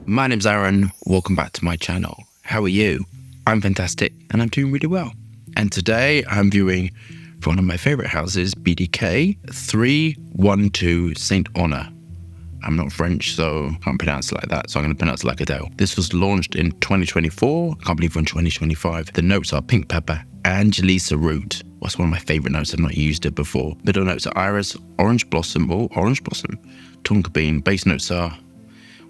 My name's Aaron, welcome back to my channel. How are you? I'm fantastic and I'm doing really well. And today I'm viewing for one of my favourite houses, BDK 312 Saint-Honoré. I'm not French, so I can't pronounce it like that, so I'm going to pronounce it like Adele. This was launched in 2024, I can't believe we're in 2025. The notes are pink pepper, Angelisa root. That's one of my favourite notes, I've not used it before. Middle notes are iris, orange blossom, tonka bean. Base notes are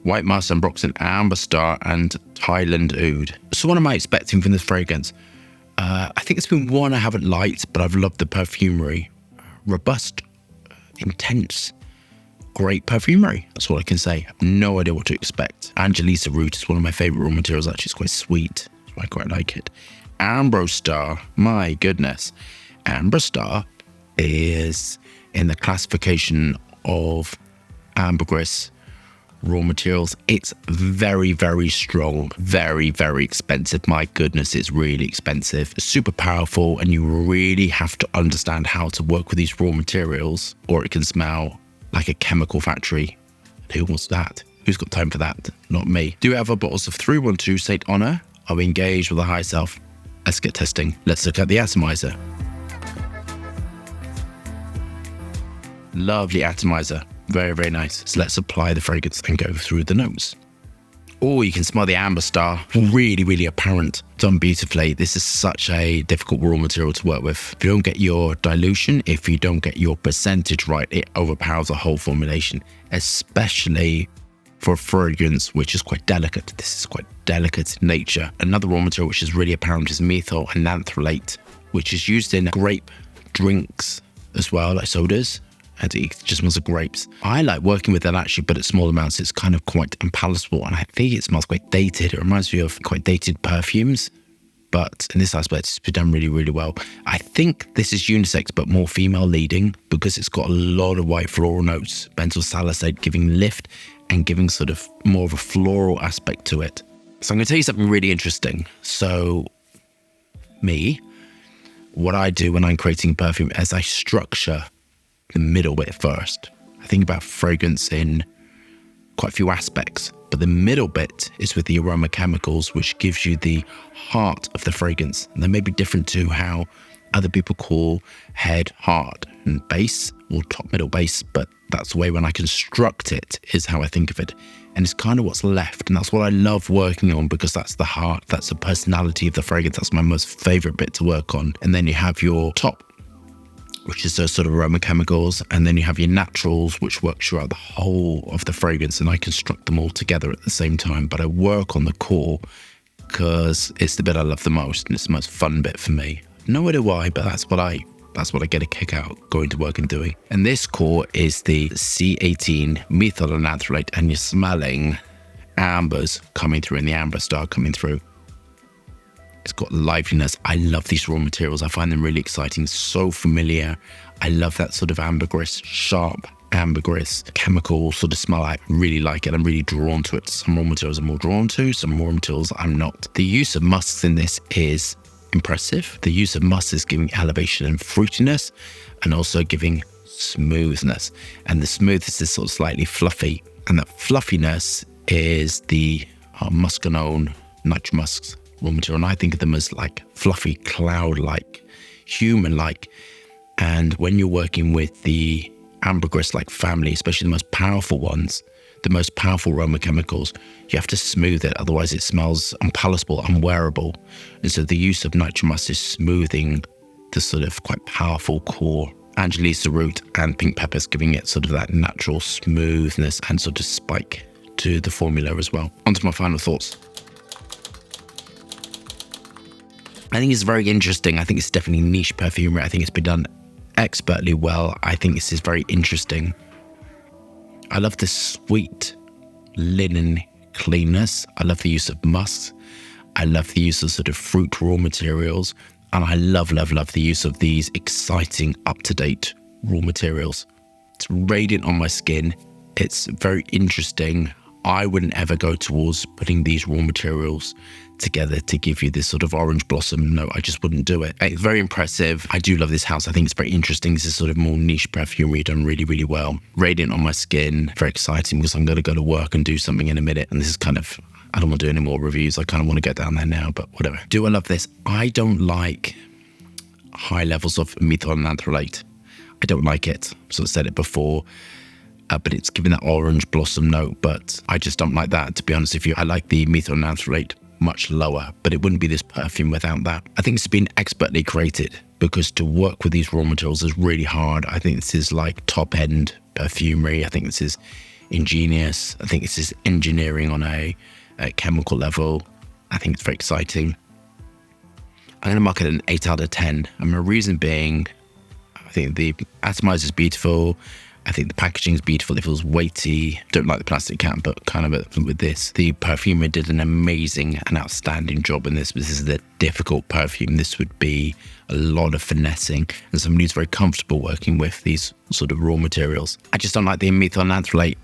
white musk, ambroxan, amber star, and Thailand oud. So what am I expecting from this fragrance? I think it's been one I haven't liked, but I've loved the perfumery. Robust, intense, great perfumery. That's all I can say. I have no idea what to expect. Angelisa root is one of my favourite raw materials. Actually, it's quite sweet. That's why I quite like it. Amber star, my goodness. Amber star is in the classification of ambergris raw materials. It's very, very strong, very, very expensive. My goodness, it's really expensive, super powerful, and you really have to understand how to work with these raw materials, or it can smell like a chemical factory. Who wants that? Who's got time for that? Not me. Do have our bottles of 312 Saint-Honoré. Are we engaged with the high self? Let's get testing. Let's look at the atomizer. Lovely atomizer. Very, very nice. So let's apply the fragrance and go through the notes. Oh, you can smell the amber star. Really, really apparent. Done beautifully. This is such a difficult raw material to work with. If you don't get your dilution, if you don't get your percentage right, it overpowers the whole formulation, especially for a fragrance which is quite delicate. This is quite delicate in nature. Another raw material which is really apparent is methyl ananthrolate, which is used in grape drinks as well, like sodas. And it just smells of grapes. I like working with that actually, but at small amounts, it's kind of quite unpalatable. And I think it smells quite dated. It reminds me of quite dated perfumes. But in this aspect, it's been done really, really well. I think this is unisex, but more female leading because it's got a lot of white floral notes, benzoyl salicylate giving lift and giving sort of more of a floral aspect to it. So I'm going to tell you something really interesting. So what I do when I'm creating perfume is I structure the middle bit first. I think about fragrance in quite a few aspects, but the middle bit is with the aroma chemicals, which gives you the heart of the fragrance. And they may be different to how other people call head, heart, and base, or top, middle, base, but that's the way when I construct it is how I think of it. And it's kind of what's left, and that's what I love working on because that's the heart, that's the personality of the fragrance. That's my most favorite bit to work on. And then you have your top, which is those sort of aroma chemicals, and then you have your naturals, which work throughout the whole of the fragrance, and I construct them all together at the same time. But I work on the core because it's the bit I love the most, and it's the most fun bit for me. No idea why, but that's what I get a kick out going to work and doing. And this core is the C18 methyl ananthrolate, and you're smelling ambers coming through, and the amber star coming through. It's got liveliness. I love these raw materials. I find them really exciting, so familiar. I love that sort of ambergris, sharp ambergris chemical sort of smell. I really like it. I'm really drawn to it. Some raw materials I'm more drawn to, some raw materials I'm not. The use of musks in this is impressive. The use of musk is giving elevation and fruitiness, and also giving smoothness. And the smoothness is sort of slightly fluffy. And that fluffiness is the muscanone nitro musks raw material, and I think of them as like fluffy, cloud-like, human-like. And when you're working with the ambergris-like family, especially the most powerful ones, the most powerful aroma chemicals, you have to smooth it, otherwise it smells unpalatable, unwearable. And so the use of nitro musk is smoothing the sort of quite powerful core. Angelisa root and pink peppers giving it sort of that natural smoothness and sort of spike to the formula as well. On to my final thoughts. I think it's very interesting. I think it's definitely niche perfumery. I think it's been done expertly well. I think this is very interesting. I love the sweet linen cleanness. I love the use of musk. I love the use of sort of fruit raw materials. And I love, love, love the use of these exciting, up-to-date raw materials. It's radiant on my skin. It's very interesting I wouldn't ever go towards putting these raw materials together to give you this sort of orange blossom. No, I just wouldn't do it. It's very impressive. I do love this house. I think it's very interesting. This is sort of more niche perfumery done really, really well. Radiant on my skin. Very exciting because I'm going to go to work and do something in a minute. And this is kind of, I don't want to do any more reviews. I kind of want to get down there now, but whatever. Do I love this? I don't like high levels of methylanthrolate. I don't like it. So I said it before. But it's giving that orange blossom note, but I just don't like that, to be honest with you. I like the methylanthrolate much lower, but it wouldn't be this perfume without that. I think it's been expertly created because to work with these raw materials is really hard. I think this is like top-end perfumery. I think this is ingenious. I think this is engineering on a chemical level. I think it's very exciting. I'm going to mark it an 8 out of 10. And my reason being, I think the atomizer is beautiful. I think the packaging is beautiful. It feels weighty. Don't like the plastic can, but kind of with this. The perfumer did an amazing and outstanding job in this. This is a difficult perfume. This would be a lot of finessing and somebody who's very comfortable working with these sort of raw materials. I just don't like the methylanthrolate.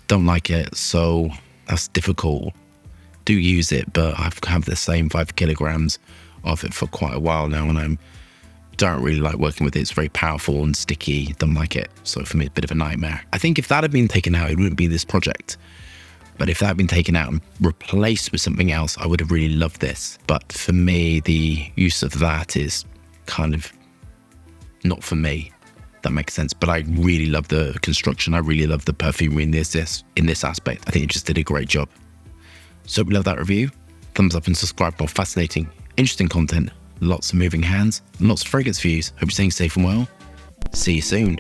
Don't like it. So that's difficult. Do use it, but I've had the same 5 kilograms of it for quite a while now, and I don't really like working with it. It's very powerful and sticky. Don't like it. So for me, it's a bit of a nightmare. I think if that had been taken out, it wouldn't be this project. But if that had been taken out and replaced with something else, I would have really loved this. But for me, the use of that is kind of not for me. That makes sense. But I really love the construction. I really love the perfumery in this aspect. I think it just did a great job. So if you love that review, thumbs up and subscribe for more fascinating, interesting content. Lots of moving hands, lots of fragrance views. Hope you're staying safe and well. See you soon.